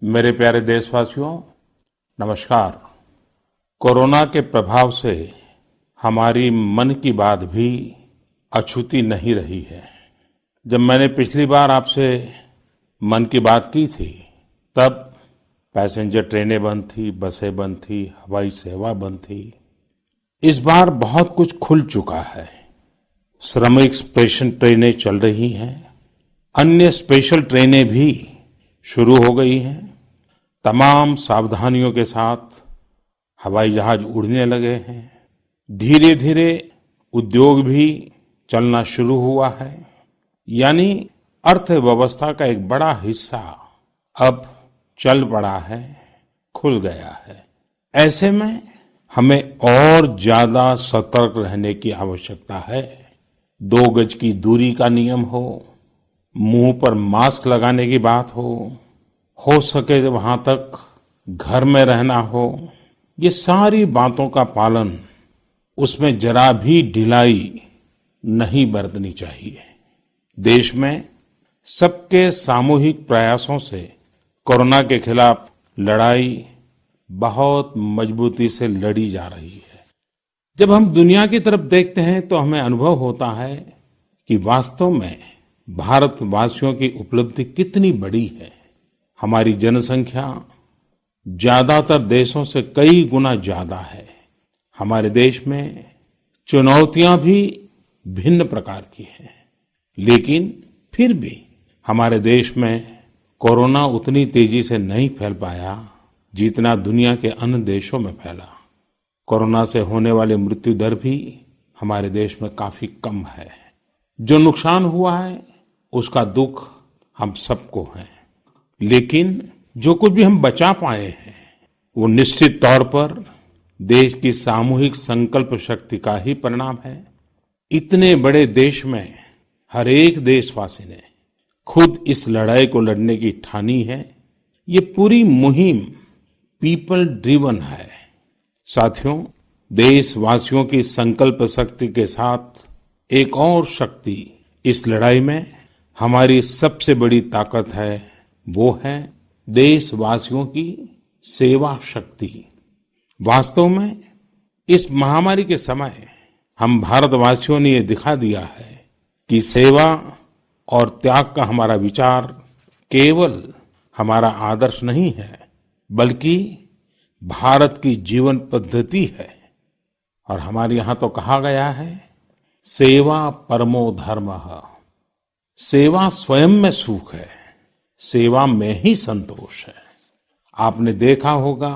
मेरे प्यारे देशवासियों, नमस्कार। कोरोना के प्रभाव से हमारी मन की बात भी अछूती नहीं रही है। जब मैंने पिछली बार आपसे मन की बात की थी, तब पैसेंजर ट्रेनें बंद थी, बसें बंद थी, हवाई सेवा बंद थी। इस बार बहुत कुछ खुल चुका है। श्रमिक स्पेशल ट्रेनें चल रही हैं, अन्य स्पेशल ट्रेनें भी शुरू हो गई हैं। तमाम सावधानियों के साथ हवाई जहाज उड़ने लगे हैं। धीरे धीरे उद्योग भी चलना शुरू हुआ है। यानी अर्थव्यवस्था का एक बड़ा हिस्सा अब चल पड़ा है, खुल गया है। ऐसे में हमें और ज्यादा सतर्क रहने की आवश्यकता है। 2 गज की दूरी का नियम हो, मुंह पर मास्क लगाने की बात हो सके वहां तक घर में रहना हो, ये सारी बातों का पालन, उसमें जरा भी ढिलाई नहीं बरतनी चाहिए। देश में सबके सामूहिक प्रयासों से कोरोना के खिलाफ लड़ाई बहुत मजबूती से लड़ी जा रही है। जब हम दुनिया की तरफ देखते हैं तो हमें अनुभव होता है कि वास्तव में भारतवासियों की उपलब्धि कितनी बड़ी है। हमारी जनसंख्या ज्यादातर देशों से कई गुना ज्यादा है। हमारे देश में चुनौतियां भी भिन्न प्रकार की हैं, लेकिन फिर भी हमारे देश में कोरोना उतनी तेजी से नहीं फैल पाया जितना दुनिया के अन्य देशों में फैला। कोरोना से होने वाली मृत्यु दर भी हमारे देश में काफी कम है। जो नुकसान हुआ है उसका दुख हम सबको है, लेकिन जो कुछ भी हम बचा पाए हैं वो निश्चित तौर पर देश की सामूहिक संकल्प शक्ति का ही परिणाम है। इतने बड़े देश में हर एक देशवासी ने खुद इस लड़ाई को लड़ने की ठानी है। ये पूरी मुहिम पीपल ड्रिवन है। साथियों, देशवासियों की संकल्प शक्ति के साथ एक और शक्ति इस लड़ाई में हमारी सबसे बड़ी ताकत है, वो है देशवासियों की सेवा शक्ति। वास्तव में इस महामारी के समय हम भारतवासियों ने ये दिखा दिया है कि सेवा और त्याग का हमारा विचार केवल हमारा आदर्श नहीं है, बल्कि भारत की जीवन पद्धति है। और हमारे यहाँ तो कहा गया है, सेवा परमो धर्मः। सेवा स्वयं में सुख है, सेवा में ही संतोष है। आपने देखा होगा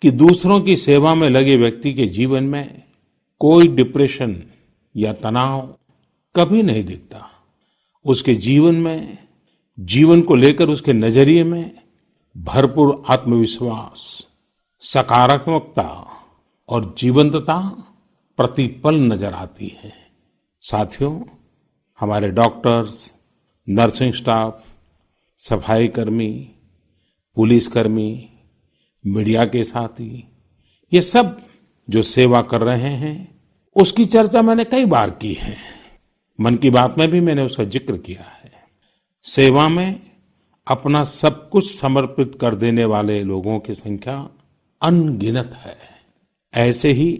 कि दूसरों की सेवा में लगे व्यक्ति के जीवन में कोई डिप्रेशन या तनाव कभी नहीं दिखता। उसके जीवन में, जीवन को लेकर उसके नजरिए में भरपूर आत्मविश्वास, सकारात्मकता और जीवंतता प्रतिपल नजर आती है। साथियों, हमारे डॉक्टर्स, नर्सिंग स्टाफ, सफाई कर्मी, पुलिसकर्मी, मीडिया के साथी, ये सब जो सेवा कर रहे हैं, उसकी चर्चा मैंने कई बार की है। मन की बात में भी मैंने उसका जिक्र किया है। सेवा में अपना सब कुछ समर्पित कर देने वाले लोगों की संख्या अनगिनत है। ऐसे ही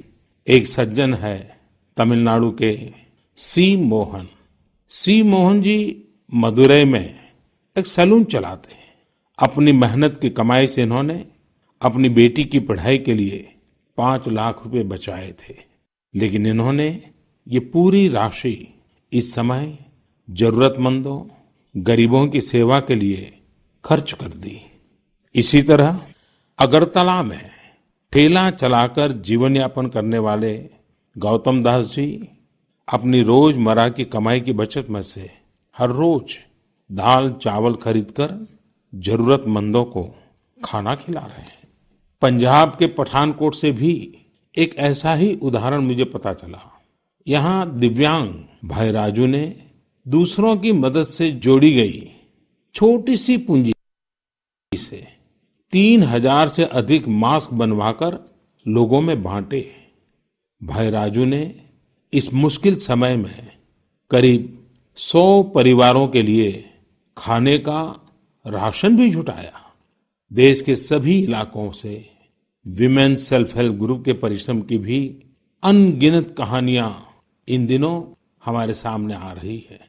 एक सज्जन है तमिलनाडु के सी मोहन। सी मोहन जी मदुरै में एक सैलून चलाते हैं। अपनी मेहनत की कमाई से इन्होंने अपनी बेटी की पढ़ाई के लिए 5 लाख रुपए बचाए थे, लेकिन इन्होंने ये पूरी राशि इस समय जरूरतमंदों, गरीबों की सेवा के लिए खर्च कर दी। इसी तरह अगरतला में ठेला चलाकर जीवन यापन करने वाले गौतम दास जी अपनी रोजमर्रा की कमाई की बचत में से हर रोज दाल चावल खरीदकर जरूरतमंदों को खाना खिला रहे हैं। पंजाब के पठानकोट से भी एक ऐसा ही उदाहरण मुझे पता चला। यहाँ दिव्यांग भाई राजू ने दूसरों की मदद से जोड़ी गई छोटी सी पूंजी से 3000 से अधिक मास्क बनवाकर लोगों में बांटे। भाई राजू ने इस मुश्किल समय में करीब 100 परिवारों के लिए खाने का राशन भी जुटाया। देश के सभी इलाकों से विमेन सेल्फ हेल्प ग्रुप के परिश्रम की भी अनगिनत कहानियां इन दिनों हमारे सामने आ रही है।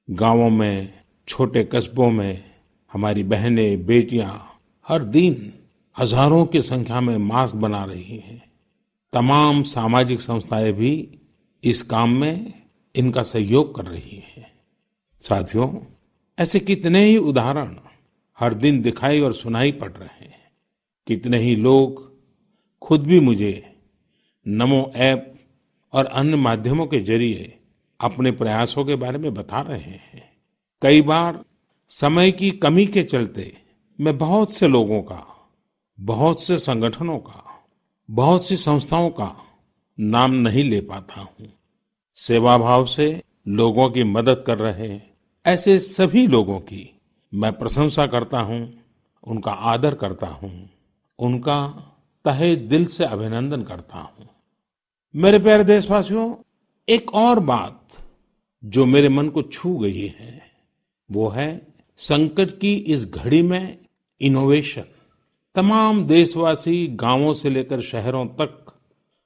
गांवों में, छोटे कस्बों में हमारी बहनें, बेटियां हर दिन हजारों की संख्या में मास्क बना रही हैं। तमाम सामाजिक संस्थाएं भी इस काम में इनका सहयोग कर रही हैं। साथियों, ऐसे कितने ही उदाहरण हर दिन दिखाई और सुनाई पड़ रहे हैं। कितने ही लोग खुद भी मुझे नमो ऐप और अन्य माध्यमों के जरिए अपने प्रयासों के बारे में बता रहे हैं। कई बार समय की कमी के चलते मैं बहुत से लोगों का, बहुत से संगठनों का, बहुत सी संस्थाओं का नाम नहीं ले पाता हूँ। सेवाभाव से लोगों की मदद कर रहे ऐसे सभी लोगों की मैं प्रशंसा करता हूँ, उनका आदर करता हूँ, उनका तहे दिल से अभिनंदन करता हूँ। मेरे प्यारे देशवासियों, एक और बात जो मेरे मन को छू गई है, वो है संकट की इस घड़ी में इनोवेशन। तमाम देशवासी गांवों से लेकर शहरों तक,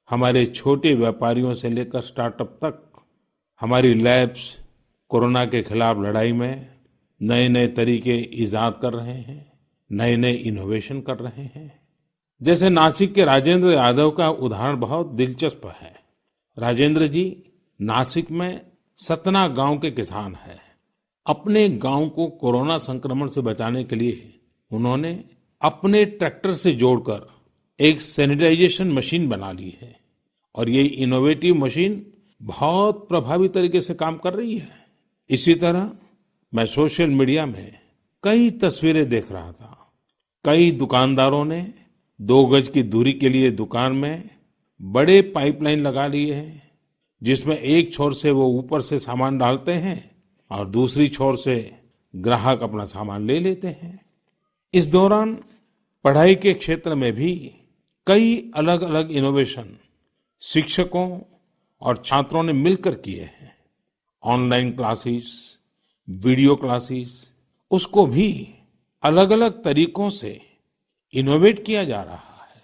हमारे छोटे व्यापारियों से लेकर स्टार्टअप तक, हमारी लैब्स कोरोना के खिलाफ लड़ाई में नए-नए तरीके इजाद कर रहे हैं, नए-नए इनोवेशन कर रहे हैं। जैसे नासिक के राजेंद्र यादव का उदाहरण बहुत दिलचस्प है। राजेंद्र जी नासिक में सतना गांव के किसान हैं। अपने गांव को कोरोना संक्रमण से बचाने के लिए उन्होंने अपने ट्रैक्टर से जोड़कर एक सैनिटाइजेशन मशीन बना ली है और ये इनोवेटिव मशीन बहुत प्रभावी तरीके से काम कर रही है। इसी तरह मैं सोशल मीडिया में कई तस्वीरें देख रहा था। कई दुकानदारों ने 2 गज की दूरी के लिए दुकान में बड़े पाइपलाइन लगा लिए हैं, जिसमें एक छोर से वो ऊपर से सामान डालते हैं और दूसरी छोर से ग्राहक अपना सामान ले लेते हैं। इस दौरान पढ़ाई के क्षेत्र में भी कई अलग-अलग इनोवेशन शिक्षकों और छात्रों ने मिलकर किए हैं। ऑनलाइन क्लासेस, वीडियो क्लासेस, उसको भी अलग-अलग तरीकों से इनोवेट किया जा रहा है।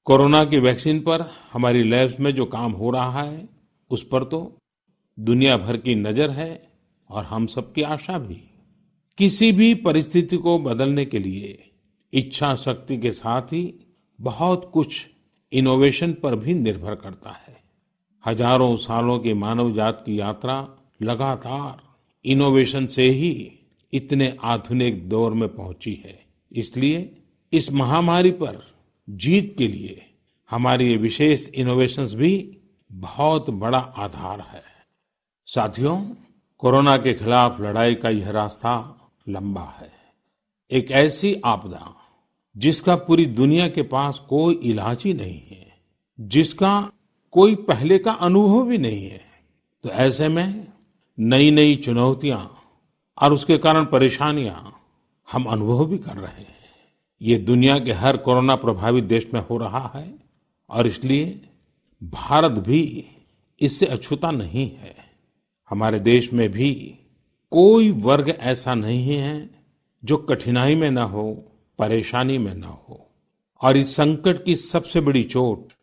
कोरोना की वैक्सीन पर हमारी लैब्स में जो काम हो रहा है, उस पर तो दुनिया भर की नजर है और हम सबकी आशा भी। किसी भी परिस्थिति को बदलने के लिए इच्छा शक्ति के साथ ही बहुत कुछ इनोवेशन पर भी निर्भर करता है। हजारों सालों की मानव जात की यात्रा लगातार इनोवेशन से ही इतने आधुनिक दौर में पहुंची है। इसलिए इस महामारी पर जीत के लिए हमारी ये विशेष इनोवेशंस भी बहुत बड़ा आधार है। साथियों, कोरोना के खिलाफ लड़ाई का यह रास्ता लंबा है। एक ऐसी आपदा जिसका पूरी दुनिया के पास कोई इलाज ही नहीं है, जिसका कोई पहले का अनुभव भी नहीं है, तो ऐसे में नई-नई चुनौतियां और उसके कारण परेशानियां हम अनुभव भी कर रहे हैं। ये दुनिया के हर कोरोना प्रभावित देश में हो रहा है और इसलिए भारत भी इससे अछूता नहीं है। हमारे देश में भी कोई वर्ग ऐसा नहीं है जो कठिनाई में न हो, परेशानी में न हो। और इस संकट की सबसे बड़ी चोट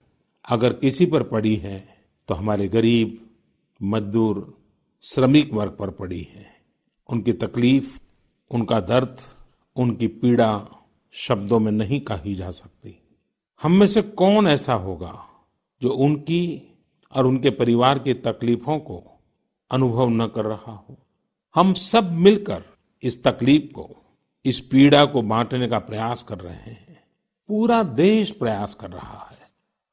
अगर किसी पर पड़ी है तो हमारे गरीब, मजदूर, श्रमिक वर्ग पर पड़ी है। उनकी तकलीफ, उनका दर्द, उनकी पीड़ा शब्दों में नहीं कही जा सकती। हम में से कौन ऐसा होगा जो उनकी और उनके परिवार की तकलीफों को अनुभव न कर रहा हो। हम सब मिलकर इस तकलीफ को, इस पीड़ा को बांटने का प्रयास कर रहे हैं। पूरा देश प्रयास कर रहा है।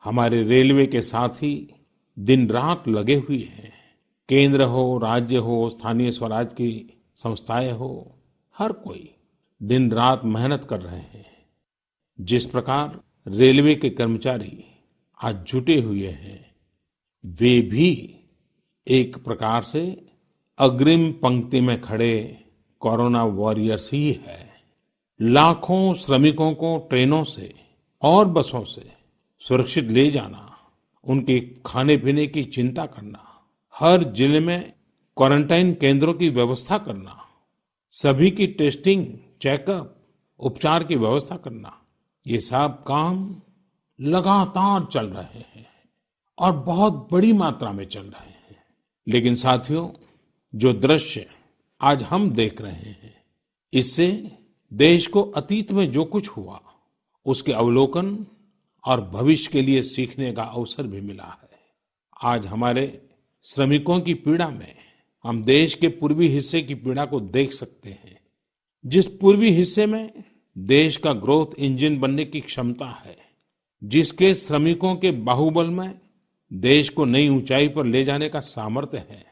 हमारे रेलवे के साथी दिन रात लगे हुए हैं। केंद्र हो, राज्य हो, स्थानीय स्वराज की संस्थाएं हो, हर कोई दिन रात मेहनत कर रहे हैं। जिस प्रकार रेलवे के कर्मचारी आज जुटे हुए हैं, वे भी एक प्रकार से अग्रिम पंक्ति में खड़े कोरोना वॉरियर्स ही है। लाखों श्रमिकों को ट्रेनों से और बसों से सुरक्षित ले जाना, उनके खाने पीने की चिंता करना, हर जिले में क्वारंटाइन केंद्रों की व्यवस्था करना, सभी की टेस्टिंग, चेकअप, उपचार की व्यवस्था करना, ये सब काम लगातार चल रहे हैं और बहुत बड़ी मात्रा में चल रहे हैं। लेकिन साथियों, जो दृश्य आज हम देख रहे हैं, इससे देश को अतीत में जो कुछ हुआ, उसके अवलोकन और भविष्य के लिए सीखने का अवसर भी मिला है। आज हमारे श्रमिकों की पीड़ा में हम देश के पूर्वी हिस्से की पीड़ा को देख सकते हैं। जिस पूर्वी हिस्से में देश का ग्रोथ इंजन बनने की क्षमता है, जिसके श्रमिकों के बाहुबल में देश को नई ऊंचाई पर ले जाने का सामर्थ्य है,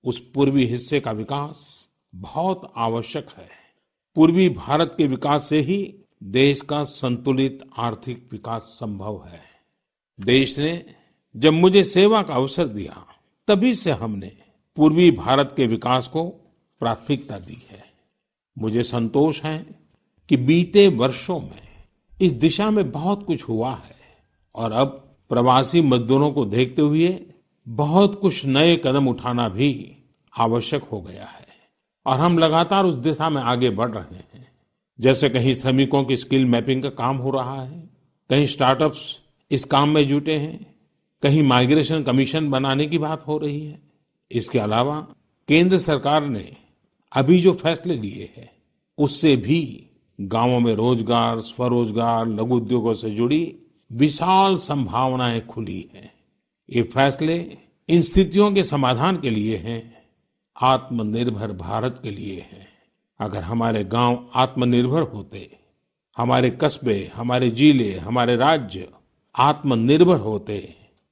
उस पूर्वी हिस्से का विकास बहुत आवश्यक है। पूर्वी भारत के विकास से ही देश का संतुलित आर्थिक विकास संभव है। देश ने जब मुझे सेवा का अवसर दिया, तभी से हमने पूर्वी भारत के विकास को प्राथमिकता दी है। मुझे संतोष है कि बीते वर्षों में इस दिशा में बहुत कुछ हुआ है और अब प्रवासी मजदूरों को देखते हुए बहुत कुछ नए कदम उठाना भी आवश्यक हो गया है और हम लगातार उस दिशा में आगे बढ़ रहे हैं। जैसे कहीं श्रमिकों की स्किल मैपिंग का काम हो रहा है, कहीं स्टार्टअप्स इस काम में जुटे हैं, कहीं माइग्रेशन कमीशन बनाने की बात हो रही है। इसके अलावा केंद्र सरकार ने अभी जो फैसले लिए हैं, उससे भी गांवों में रोजगार, स्वरोजगार, लघु उद्योगों से जुड़ी विशाल संभावनाएं खुली हैं। ये फैसले इन स्थितियों के समाधान के लिए हैं, आत्मनिर्भर भारत के लिए हैं। अगर हमारे गांव आत्मनिर्भर होते, हमारे कस्बे, हमारे जिले, हमारे राज्य आत्मनिर्भर होते,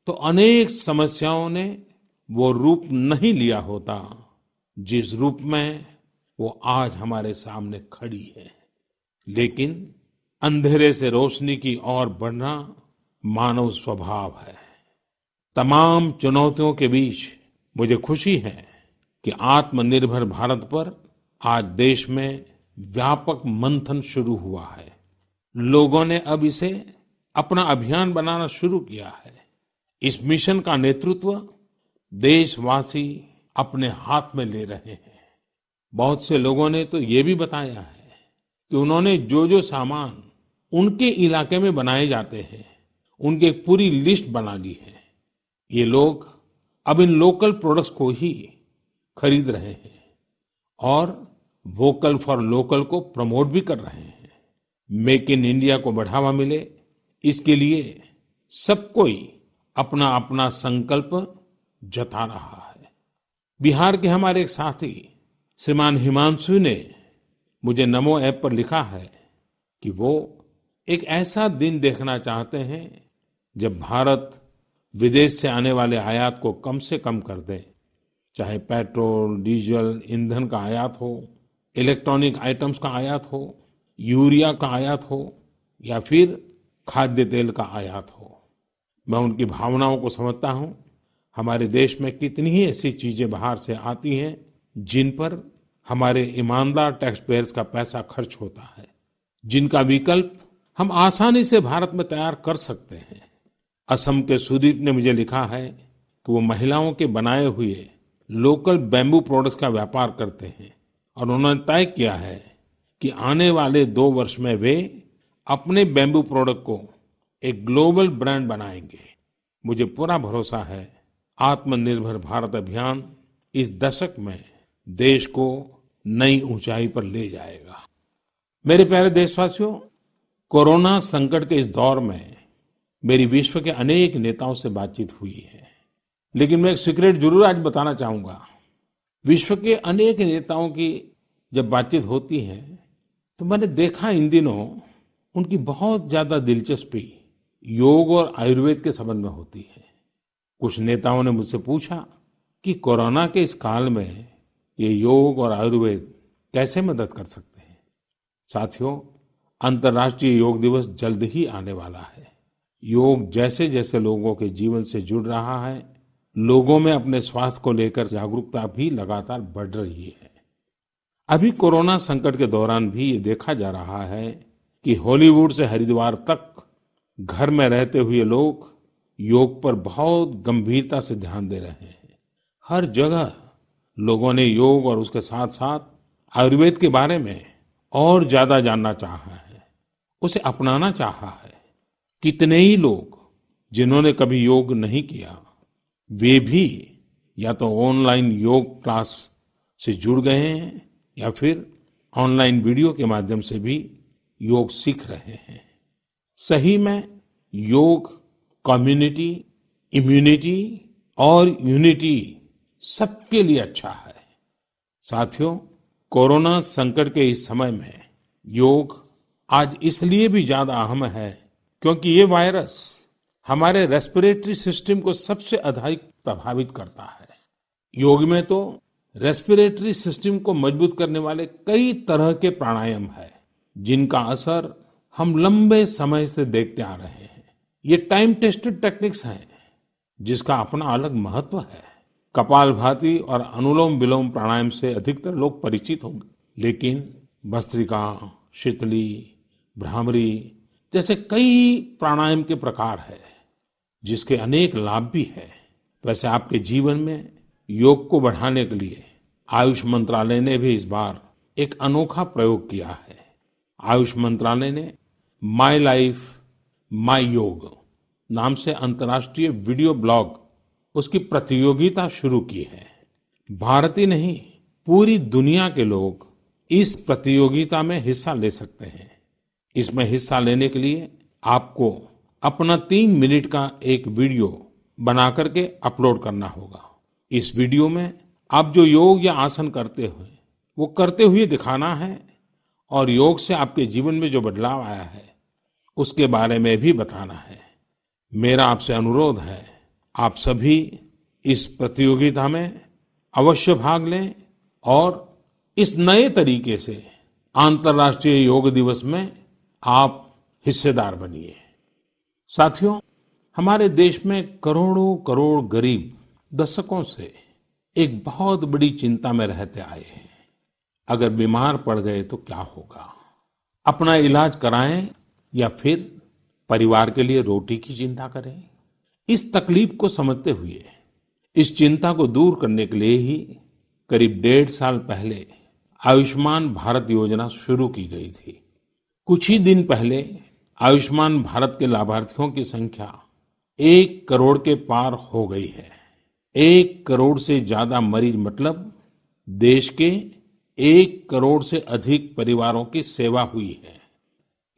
तो अनेक समस्याओं ने वो रूप नहीं लिया होता जिस रूप में वो आज हमारे सामने खड़ी है। लेकिन अंधेरे से रोशनी की ओर बढ़ना मानव स्वभाव है। तमाम चुनौतियों के बीच मुझे खुशी है कि आत्मनिर्भर भारत पर आज देश में व्यापक मंथन शुरू हुआ है। लोगों ने अब इसे अपना अभियान बनाना शुरू किया है। इस मिशन का नेतृत्व देशवासी अपने हाथ में ले रहे हैं। बहुत से लोगों ने तो ये भी बताया है कि उन्होंने जो जो सामान उनके इलाके में बनाए जाते हैं, उनकी एक पूरी लिस्ट बना ली है। ये लोग अब इन लोकल प्रोडक्ट्स को ही खरीद रहे हैं और वोकल फॉर लोकल को प्रमोट भी कर रहे हैं। मेक इन इंडिया को बढ़ावा मिले, इसके लिए सब कोई अपना अपना संकल्प जता रहा है। बिहार के हमारे एक साथी श्रीमान हिमांशु ने मुझे नमो ऐप पर लिखा है कि वो एक ऐसा दिन देखना चाहते हैं जब भारत विदेश से आने वाले आयात को कम से कम कर दे, चाहे पेट्रोल, डीजल, ईंधन का आयात हो, इलेक्ट्रॉनिक आइटम्स का आयात हो, यूरिया का आयात हो या फिर खाद्य तेल का आयात हो। मैं उनकी भावनाओं को समझता हूं। हमारे देश में कितनी ही ऐसी चीजें बाहर से आती हैं जिन पर हमारे ईमानदार टैक्स पेयर्स का पैसा खर्च होता है, जिनका विकल्प हम आसानी से भारत में तैयार कर सकते हैं। असम के सुदीप ने मुझे लिखा है कि वो महिलाओं के बनाए हुए लोकल बैम्बू प्रोडक्ट्स का व्यापार करते हैं और उन्होंने तय किया है कि आने वाले 2 वर्ष में वे अपने बैम्बू प्रोडक्ट को एक ग्लोबल ब्रांड बनाएंगे। मुझे पूरा भरोसा है आत्मनिर्भर भारत अभियान इस दशक में देश को नई ऊंचाई पर ले जाएगा। मेरे प्यारे देशवासियों, कोरोना संकट के इस दौर में मेरी विश्व के अनेक नेताओं से बातचीत हुई है, लेकिन मैं एक सीक्रेट जरूर आज बताना चाहूंगा। विश्व के अनेक नेताओं की जब बातचीत होती है तो मैंने देखा इन दिनों उनकी बहुत ज्यादा दिलचस्पी योग और आयुर्वेद के संबंध में होती है। कुछ नेताओं ने मुझसे पूछा कि कोरोना के इस काल में ये योग और आयुर्वेद कैसे मदद कर सकते हैं। साथियों, अंतर्राष्ट्रीय योग दिवस जल्द ही आने वाला है। योग जैसे जैसे लोगों के जीवन से जुड़ रहा है, लोगों में अपने स्वास्थ्य को लेकर जागरूकता भी लगातार बढ़ रही है। अभी कोरोना संकट के दौरान भी ये देखा जा रहा है कि हॉलीवुड से हरिद्वार तक घर में रहते हुए लोग योग पर बहुत गंभीरता से ध्यान दे रहे हैं। हर जगह लोगों ने योग और उसके साथ साथ आयुर्वेद के बारे में और ज्यादा जानना चाहा है, उसे अपनाना चाहा है। कितने ही लोग जिन्होंने कभी योग नहीं किया, वे भी या तो ऑनलाइन योग क्लास से जुड़ गए हैं या फिर ऑनलाइन वीडियो के माध्यम से भी योग सीख रहे हैं। सही में योग कम्युनिटी, इम्यूनिटी और यूनिटी सबके लिए अच्छा है। साथियों, कोरोना संकट के इस समय में योग आज इसलिए भी ज्यादा अहम है क्योंकि ये वायरस हमारे रेस्पिरेटरी सिस्टम को सबसे अधिक प्रभावित करता है। योग में तो रेस्पिरेटरी सिस्टम को मजबूत करने वाले कई तरह के प्राणायाम है, जिनका असर हम लंबे समय से देखते आ रहे हैं। ये टाइम टेस्टेड टेक्निक्स हैं, जिसका अपना अलग महत्व है। कपालभाति और अनुलोम विलोम प्राणायाम से अधिकतर लोग परिचित होंगे, लेकिन भस्त्रिका, शीतली, भ्रामरी जैसे कई प्राणायाम के प्रकार है, जिसके अनेक लाभ भी है। वैसे आपके जीवन में योग को बढ़ाने के लिए आयुष मंत्रालय ने भी इस बार एक अनोखा प्रयोग किया है। आयुष मंत्रालय ने माय लाइफ माय योग नाम से अंतर्राष्ट्रीय वीडियो ब्लॉग उसकी प्रतियोगिता शुरू की है। भारत ही नहीं, पूरी दुनिया के लोग इस प्रतियोगिता में हिस्सा ले सकते हैं। इसमें हिस्सा लेने के लिए आपको अपना 3 मिनट का एक वीडियो बना करके अपलोड करना होगा। इस वीडियो में आप जो योग या आसन करते हुए वो करते हुए दिखाना है और योग से आपके जीवन में जो बदलाव आया है उसके बारे में भी बताना है। मेरा आपसे अनुरोध है, आप सभी इस प्रतियोगिता में अवश्य भाग लें और इस नए तरीके से अंतर्राष्ट्रीय योग दिवस में आप हिस्सेदार बनिए। साथियों, हमारे देश में करोड़ों करोड़ गरीब दशकों से एक बहुत बड़ी चिंता में रहते आए हैं। अगर बीमार पड़ गए तो क्या होगा? अपना इलाज कराएं या फिर परिवार के लिए रोटी की चिंता करें? इस तकलीफ को समझते हुए, इस चिंता को दूर करने के लिए ही करीब 1.5 साल पहले आयुष्मान भारत योजना शुरू की गई थी। कुछ ही दिन पहले आयुष्मान भारत के लाभार्थियों की संख्या 1 करोड़ के पार हो गई है। 1 करोड़ से ज्यादा मरीज मतलब देश के 1 करोड़ से अधिक परिवारों की सेवा हुई है।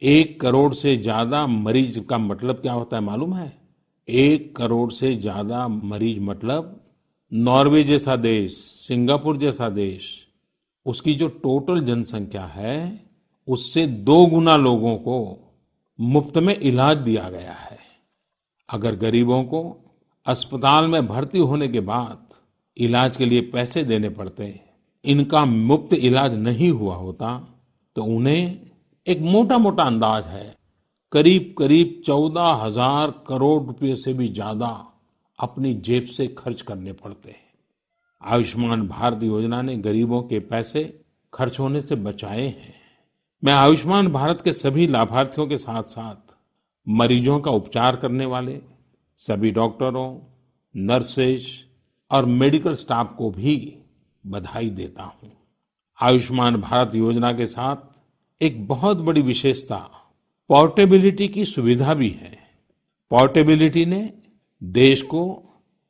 1 करोड़ से ज्यादा मरीज का मतलब क्या होता है मालूम है? 1 करोड़ से ज्यादा मरीज मतलब नॉर्वे जैसा देश, सिंगापुर जैसा देश, उसकी जो टोटल जनसंख्या है उससे 2 गुना लोगों को मुफ्त में इलाज दिया गया है। अगर गरीबों को अस्पताल में भर्ती होने के बाद इलाज के लिए पैसे देने पड़ते, इनका मुफ्त इलाज नहीं हुआ होता, तो उन्हें एक मोटा-मोटा अंदाज है करीब करीब 14,000 करोड़ रुपए से भी ज्यादा अपनी जेब से खर्च करने पड़ते हैं। आयुष्मान भारत योजना ने गरीबों के पैसे खर्च होने से बचाए हैं। मैं आयुष्मान भारत के सभी लाभार्थियों के साथ-साथ मरीजों का उपचार करने वाले सभी डॉक्टरों, नर्सेज और मेडिकल स्टाफ को भी बधाई देता हूं। आयुष्मान भारत योजना के साथ एक बहुत बड़ी विशेषता पोर्टेबिलिटी की सुविधा भी है। पोर्टेबिलिटी ने देश को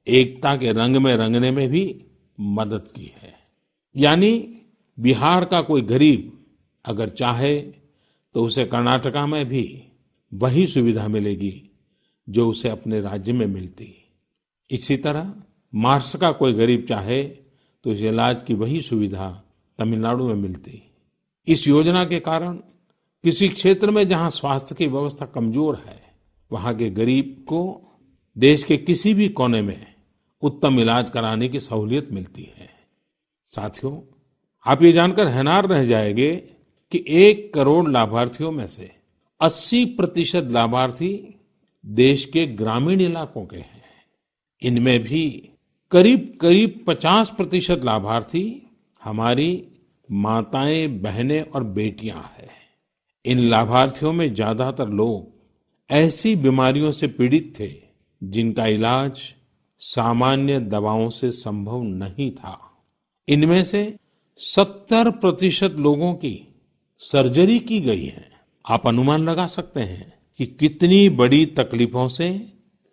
एकता के रंग में रंगने में भी मदद की है। यानी बिहार का कोई गरीब अगर चाहे तो उसे कर्नाटका में भी वही सुविधा मिलेगी जो उसे अपने राज्य में मिलती। इसी तरह महाराष्ट्र का कोई गरीब चाहे तो उसे इलाज की वही सुविधा तमिलनाडु में मिलती। इस योजना के कारण किसी क्षेत्र में जहां स्वास्थ्य की व्यवस्था कमजोर है, वहां के गरीब को देश के किसी भी कोने में उत्तम इलाज कराने की सहूलियत मिलती है। साथियों, आप ये जानकर हैरान रह जाएंगे कि 1 करोड़ लाभार्थियों में से 80% लाभार्थी देश के ग्रामीण इलाकों के हैं। इनमें भी करीब करीब 50% लाभार्थी हमारी माताएं, बहनें और बेटियां हैं। इन लाभार्थियों में ज्यादातर लोग ऐसी बीमारियों से पीड़ित थे जिनका इलाज सामान्य दवाओं से संभव नहीं था। इनमें से 70% लोगों की सर्जरी की गई है। आप अनुमान लगा सकते हैं कि कितनी बड़ी तकलीफों से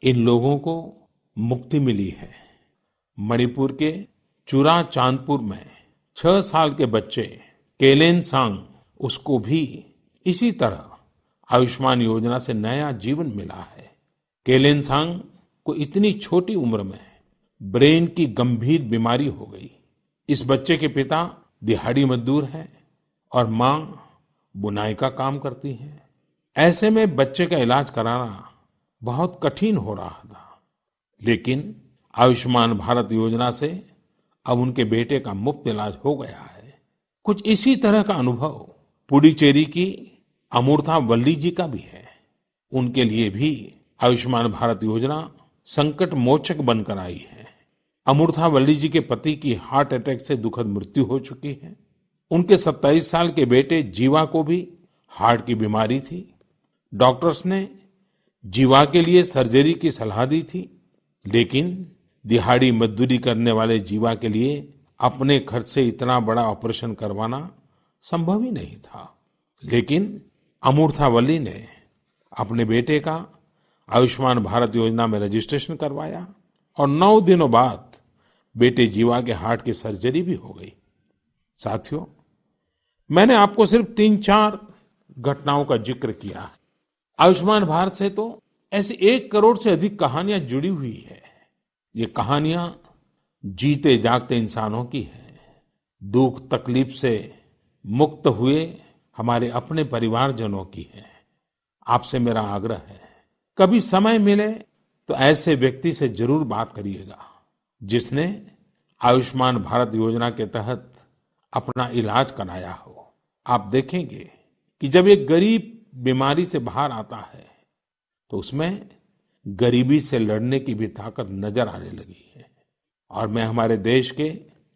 इन लोगों को मुक्ति मिली है। मणिपुर के चुराचांदपुर में 6 साल के बच्चे केलेनसांग, उसको भी इसी तरह आयुष्मान योजना से नया जीवन मिला है। केलेनसांग को इतनी छोटी उम्र में ब्रेन की गंभीर बीमारी हो गई। इस बच्चे के पिता दिहाड़ी मजदूर हैं और माँ बुनाई का काम करती हैं। ऐसे में बच्चे का इलाज कराना बहुत कठिन हो रहा था, लेकिन आयुष्मान भारत योजना से अब उनके बेटे का मुफ्त इलाज हो गया है। कुछ इसी तरह का अनुभव पुडुचेरी की अमूर्था वल्ली जी का भी है। उनके लिए भी आयुष्मान भारत योजना संकट मोचक बनकर आई है। अमूर्था वल्ली जी के पति की हार्ट अटैक से दुखद मृत्यु हो चुकी है। उनके 27 साल के बेटे जीवा को भी हार्ट की बीमारी थी। डॉक्टर्स ने जीवा के लिए सर्जरी की सलाह दी थी, लेकिन दिहाड़ी मजदूरी करने वाले जीवा के लिए अपने खर्च से इतना बड़ा ऑपरेशन करवाना संभव ही नहीं था। लेकिन अमूर्था वल्ली ने अपने बेटे का आयुष्मान भारत योजना में रजिस्ट्रेशन करवाया और 9 दिनों बाद बेटे जीवा के हार्ट की सर्जरी भी हो गई। साथियों, मैंने आपको सिर्फ 3-4 घटनाओं का जिक्र किया। आयुष्मान भारत से तो ऐसी 1 करोड़ से अधिक कहानियां जुड़ी हुई है। ये कहानियां जीते जागते इंसानों की हैं। दुख तकलीफ से मुक्त हुए हमारे अपने परिवारजनों की है। आपसे मेरा आग्रह है, कभी समय मिले तो ऐसे व्यक्ति से जरूर बात करिएगा जिसने आयुष्मान भारत योजना के तहत अपना इलाज कराया हो। आप देखेंगे कि जब एक गरीब बीमारी से बाहर आता है तो उसमें गरीबी से लड़ने की भी ताकत नजर आने लगी है। और मैं हमारे देश के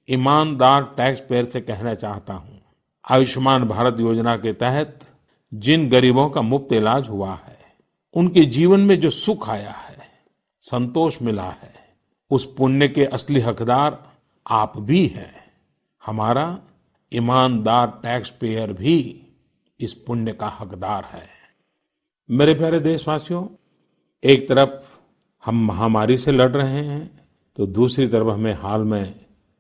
ईमानदार टैक्स पेयर से कहना चाहता हूँ, आयुष्मान भारत योजना के तहत जिन गरीबों का मुफ्त इलाज हुआ है, उनके जीवन में जो सुख आया है, संतोष मिला है, उस पुण्य के असली हकदार आप भी हैं। हमारा ईमानदार टैक्स पेयर भी इस पुण्य का हकदार है। मेरे प्यारे देशवासियों, एक तरफ हम महामारी से लड़ रहे हैं तो दूसरी तरफ हमें हाल में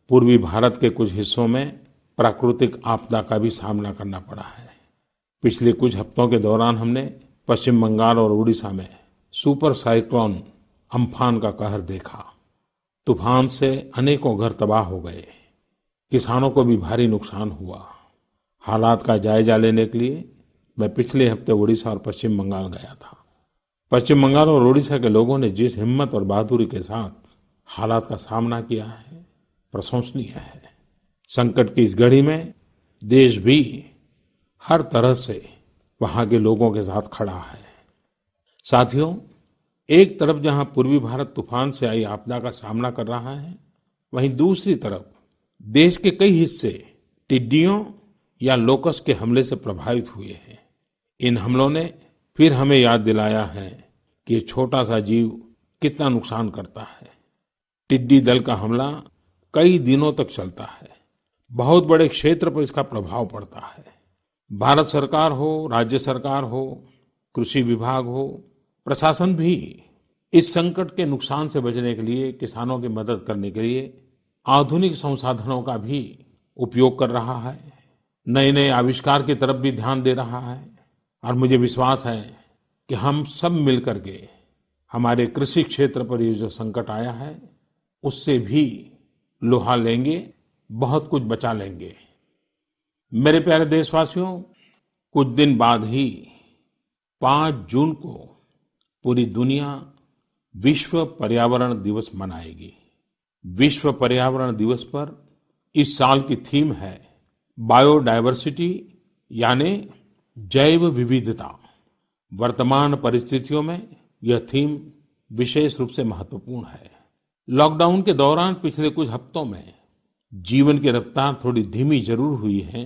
पूर्वी भारत के कुछ हिस्सों में प्राकृतिक आपदा का भी सामना करना पड़ा है। पिछले कुछ हफ्तों के दौरान हमने पश्चिम बंगाल और उड़ीसा में सुपर साइक्लोन अम्फान का कहर देखा। तूफान से अनेकों घर तबाह हो गए, किसानों को भी भारी नुकसान हुआ। हालात का जायजा लेने के लिए मैं पिछले हफ्ते उड़ीसा और पश्चिम बंगाल गया था। पश्चिम बंगाल और उड़ीसा के लोगों ने जिस हिम्मत और बहादुरी के साथ हालात का सामना किया है, प्रशंसनीय है। संकट की इस घड़ी में देश भी हर तरह से वहां के लोगों के साथ खड़ा है। साथियों, एक तरफ जहां पूर्वी भारत तूफान से आई आपदा का सामना कर रहा है, वहीं दूसरी तरफ देश के कई हिस्से टिड्डियों या लोकस्ट के हमले से प्रभावित हुए हैं। इन हमलों ने फिर हमें याद दिलाया है कि ये छोटा सा जीव कितना नुकसान करता है। टिड्डी दल का हमला कई दिनों तक चलता है। बहुत बड़े क्षेत्र पर इसका प्रभाव पड़ता है। भारत सरकार हो, राज्य सरकार हो, कृषि विभाग हो, प्रशासन भी इस संकट के नुकसान से बचने के लिए, किसानों की मदद करने के लिए आधुनिक संसाधनों का भी उपयोग कर रहा है। नए नए आविष्कार की तरफ भी ध्यान दे रहा है। और मुझे विश्वास है कि हम सब मिलकर के हमारे कृषि क्षेत्र पर ये जो संकट आया है, उससे भी लोहा लेंगे, बहुत कुछ बचा लेंगे। मेरे प्यारे देशवासियों, कुछ दिन बाद ही 5 जून को पूरी दुनिया विश्व पर्यावरण दिवस मनाएगी। विश्व पर्यावरण दिवस पर इस साल की थीम है बायोडायवर्सिटी, यानी जैव विविधता। वर्तमान परिस्थितियों में यह थीम विशेष रूप से महत्वपूर्ण है। लॉकडाउन के दौरान पिछले कुछ हफ्तों में जीवन की रफ्तार थोड़ी धीमी जरूर हुई है,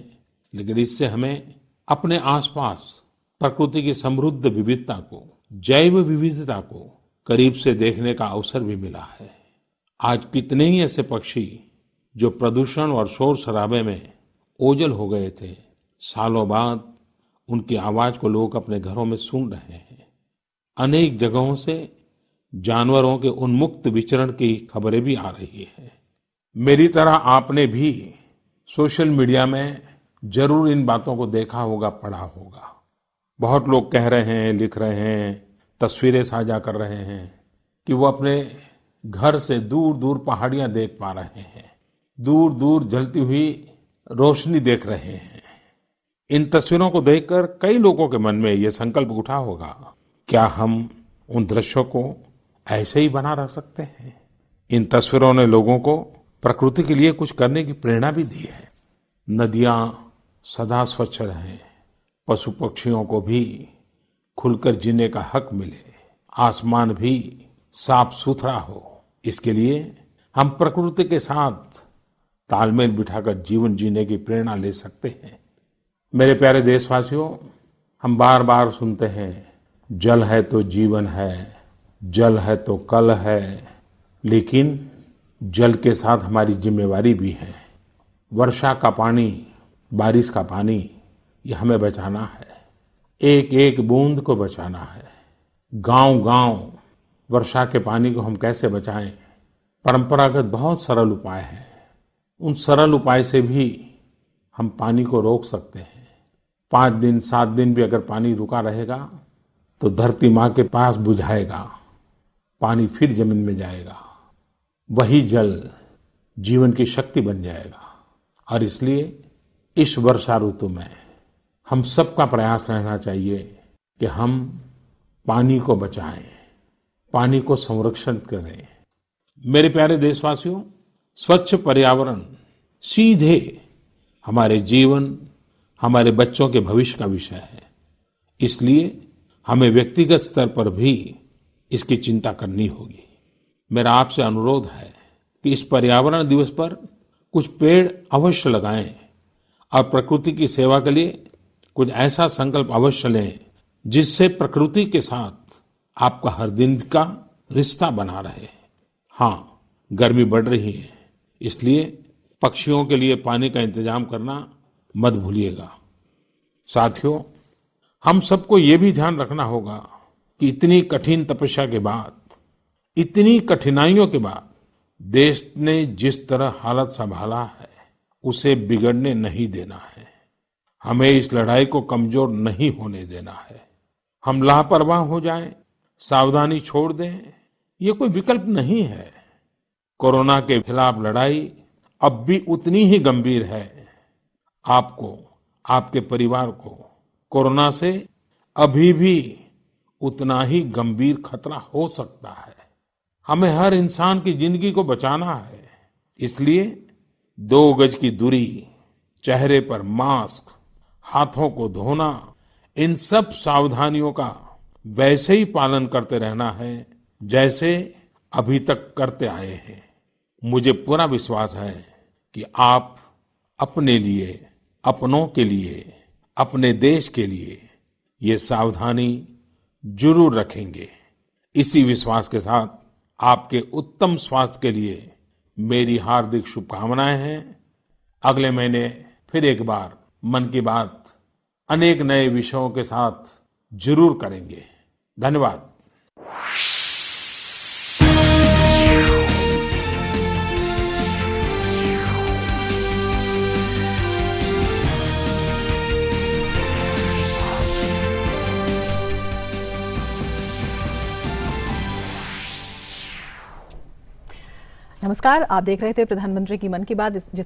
लेकिन इससे हमें अपने आसपास प्रकृति की समृद्ध विविधता को, जैव विविधता को करीब से देखने का अवसर भी मिला है। आज कितने ही ऐसे पक्षी जो प्रदूषण और शोर शराबे में ओझल हो गए थे, सालों बाद उनकी आवाज को लोग अपने घरों में सुन रहे हैं। अनेक जगहों से जानवरों के उन्मुक्त विचरण की खबरें भी आ रही हैं। मेरी तरह आपने भी सोशल मीडिया में जरूर इन बातों को देखा होगा, पढ़ा होगा। बहुत लोग कह रहे हैं, लिख रहे हैं, तस्वीरें साझा कर रहे हैं कि वो अपने घर से दूर-दूर पहाड़ियां देख पा रहे हैं, दूर-दूर जलती हुई रोशनी देख रहे हैं। इन तस्वीरों को देखकर कई लोगों के मन में ये संकल्प उठा होगा, क्या हम उन दृश्यों को ऐसे ही बना रख सकते हैं? इन तस्वीरों ने लोगों को प्रकृति के लिए कुछ करने की प्रेरणा भी दी है। नदियां सदा स्वच्छ रहें, पशु पक्षियों को भी खुलकर जीने का हक मिले, आसमान भी साफ सुथरा हो, इसके लिए हम प्रकृति के साथ तालमेल बिठाकर जीवन जीने की प्रेरणा ले सकते हैं। मेरे प्यारे देशवासियों, हम बार बार सुनते हैं, जल है तो जीवन है, जल है तो कल है, लेकिन जल के साथ हमारी जिम्मेवारी भी है। वर्षा का पानी, बारिश का पानी, ये हमें बचाना है। एक एक बूंद को बचाना है। गांव-गांव वर्षा के पानी को हम कैसे बचाएं? परंपरागत बहुत सरल उपाय हैं। उन सरल उपाय से भी हम पानी को रोक सकते हैं। 5 दिन, 7 दिन भी अगर पानी रुका रहेगा तो धरती माँ के पास बुझाएगा, पानी फिर जमीन में जाएगा। वही जल जीवन की शक्ति बन जाएगा। और इसलिए इस वर्षा ऋतु में हम सबका प्रयास रहना चाहिए कि हम पानी को बचाएं, पानी को संरक्षण करें। मेरे प्यारे देशवासियों, स्वच्छ पर्यावरण सीधे हमारे जीवन, हमारे बच्चों के भविष्य का विषय है। इसलिए हमें व्यक्तिगत स्तर पर भी इसकी चिंता करनी होगी। मेरा आपसे अनुरोध है कि इस पर्यावरण दिवस पर कुछ पेड़ अवश्य लगाएं और प्रकृति की सेवा के लिए कुछ ऐसा संकल्प अवश्य लें जिससे प्रकृति के साथ आपका हर दिन का रिश्ता बना रहे। हाँ, गर्मी बढ़ रही है, इसलिए पक्षियों के लिए पानी का इंतजाम करना मत भूलिएगा। साथियों, हम सबको ये भी ध्यान रखना होगा कि इतनी कठिन तपस्या के बाद, इतनी कठिनाइयों के बाद देश ने जिस तरह हालत संभाला है, उसे बिगड़ने नहीं देना है। हमें इस लड़ाई को कमजोर नहीं होने देना है। हम लापरवाह हो जाएं, सावधानी छोड़ दें, ये कोई विकल्प नहीं है। कोरोना के खिलाफ लड़ाई अब भी उतनी ही गंभीर है। आपको, आपके परिवार को कोरोना से अभी भी उतना ही गंभीर खतरा हो सकता है। हमें हर इंसान की जिंदगी को बचाना है। इसलिए 2 गज की दूरी, चेहरे पर मास्क, हाथों को धोना, इन सब सावधानियों का वैसे ही पालन करते रहना है जैसे अभी तक करते आए हैं। मुझे पूरा विश्वास है कि आप अपने लिए, अपनों के लिए, अपने देश के लिए ये सावधानी जरूर रखेंगे। इसी विश्वास के साथ आपके उत्तम स्वास्थ्य के लिए मेरी हार्दिक शुभकामनाएं हैं। अगले महीने फिर एक बार मन की बात अनेक नए विषयों के साथ जरूर करेंगे। धन्यवाद। नमस्कार, आप देख रहे थे प्रधानमंत्री की मन की बात, जिसमें